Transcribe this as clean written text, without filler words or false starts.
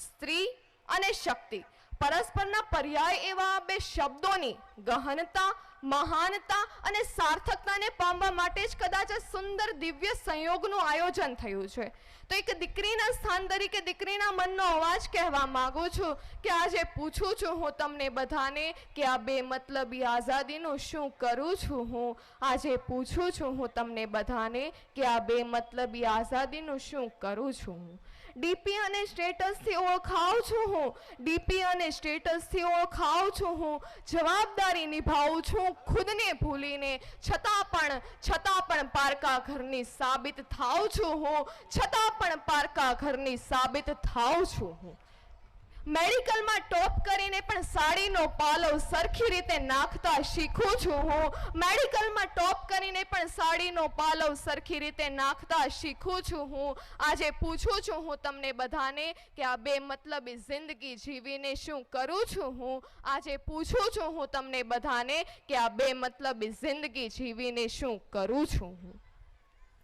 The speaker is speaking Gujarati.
સ્ત્રી અને શક્તિ પરસ્પરના પર્યાય એવા બે શબ્દોની ગહનતા, મહાનતા અને સાર્થકતાને પામવા માટે જ કદાચ આ સુંદર દિવ્ય સંયોગનું આયોજન થયું છે. તો એક દીકરીના સ્થાન તરીકે દીકરીના મનનો અવાજ કહેવા માંગુ છું કે આજે પૂછું છું હું તમને બધાને કે આ બે મતલબી આઝાદીનું શું કરું છું હું. આજે પૂછું છું હું તમને બધાને કે આ બે મતલબી આઝાદીનું શું કરું છું હું. ડીપી અને સ્ટેટસથી ઓળખાઉં છું હું, ડીપી અને સ્ટેટસથી ઓળખાઉં છું હું, જવાબદારી નિભાવું છું ખુદને ભૂલીને, છતાં પણ પારકા ઘરની સાબિત થાઉં છું હું, છતાં પણ પારકા ઘરની સાબિત થાઉં છું હું. મેડિકલમાં ટોપ કરીને પણ સાડીનો પાલવ સરખી રીતે નાખતા શીખું છું હું, મેડિકલમાં ટોપ કરીને પણ સાડીનો પાલવ સરખી રીતે નાખતા શીખું છું હું. આજે પૂછું છું હું તમને બધાને કે આ બે મતલબી જિંદગી જીવીને શું કરું છું હું. આજે પૂછું છું હું તમને બધાને કે આ બે મતલબી જિંદગી જીવીને શું કરું છું હું.